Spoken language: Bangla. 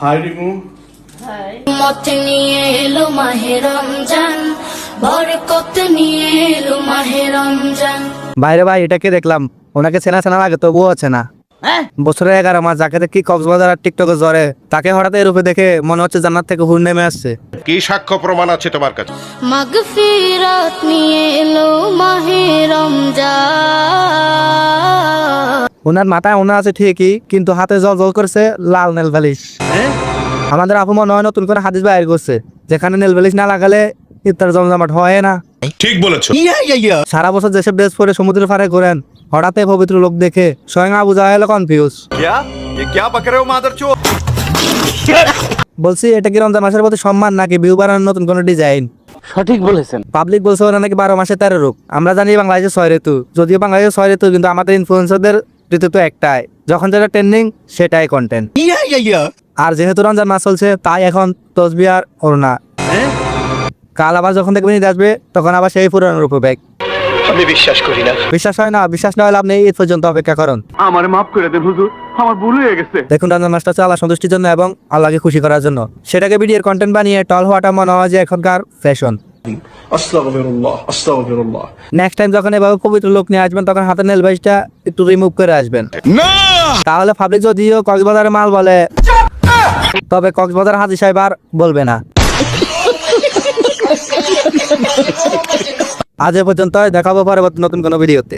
হাই রিমু। হাই। মত নিয়ে এলো মাহে রমজান, বরকত নিয়ে এলো মাহে রমজান। বাইরে ভাই এটাকে দেখলাম, ওনাকে চেনা চেনা লাগে তবুও চেনা। বছরে 11 মাস যাকে দেখি কক্সবাজার আর টিকটকে জ্বরে, তাকে হঠাৎ এর উপরে দেখে মনে হচ্ছে জান্নাত থেকে হুর নেমে আসছে। কি সাক্ষ্য প্রমাণ আছে তোমার কাছে? মাগফিরাত নিয়ে এলো মাহে রমজান। ওনার মাথায় ওনা আছে ঠিকই, কিন্তু হাতে জল জল করছে লাল নেল পালিশ। আমাদের আপু মনে হয় নতুন করে হাদিস বাইর করছে, যেখানে নেল পালিশ না লাগালে ইফতার জমজমাট হয় না। ঠিক বলেছো। সারা বছর যেসব ড্রেস পরে সমুদ্রের পাড়ে ঘোরেন, হঠাৎ পবিত্র লোক দেখে স্বয়ং আবু জাহেল কনফিউজ। বলছি এটা কি রমজান মাসের প্রতি সম্মান নাকি ভিউ বাড়ানোর নতুন কোনো ডিজাইন? সঠিক বলেছেন। পাবলিক বলছে ওরা নাকি 12 মাসে 13 রোগ। আমরা জানি বাংলাদেশে 6 ঋতু, যদিও বাংলাদেশে 6 ঋতু, কিন্তু আমাদের ইনফ্লুয়েন্সারদের ঋতু তো একটাই, যখন যেটা ট্রেন্ডিং সেটাই কন্টেন্ট। আর যেহেতু রমজান মাস চলছে, তাই এখন তসবিহ আর ওড়না। কাল আবার যখন দেখবেন ঈদ আসবে, তখন আবার সেই পুরানো রূপে ব্যাগ। আমি বিশ্বাস করি না। বিশ্বাস হয় না? বিশ্বাস না হলে আপনি ঈদ পর্যন্ত অপেক্ষা করুন। আমার মাফ করে দেন হুজুর, আমার ভুল হয়ে গেছে। দেখুন, রমজান মাসটা হচ্ছে আল্লাহ সন্তুষ্টির জন্য এবং আল্লাহকে খুশি করার জন্য। সেটাকে ভিডিওর কন্টেন্ট বানিয়ে টল হওয়াটা মনে হয় যে এখনকার ফ্যাশন। আস্তাগফিরুল্লাহ, আস্তাগফিরুল্লাহ। নেক্সট টাইম যখন এভাবে পবিত্র লোক নিয়ে আসবেন, তখন হাতের নেল পালিশটা একটু রিমুভ করে আসবেন। তাহলে পাবলিক যদিও কক্সবাজারের মাল বলে, তবে কক্সবাজার হাজী সাহেব আর বলবে না। আজ এ পর্যন্ত, দেখাবো পরবর্তী নতুন কোনো ভিডিওতে।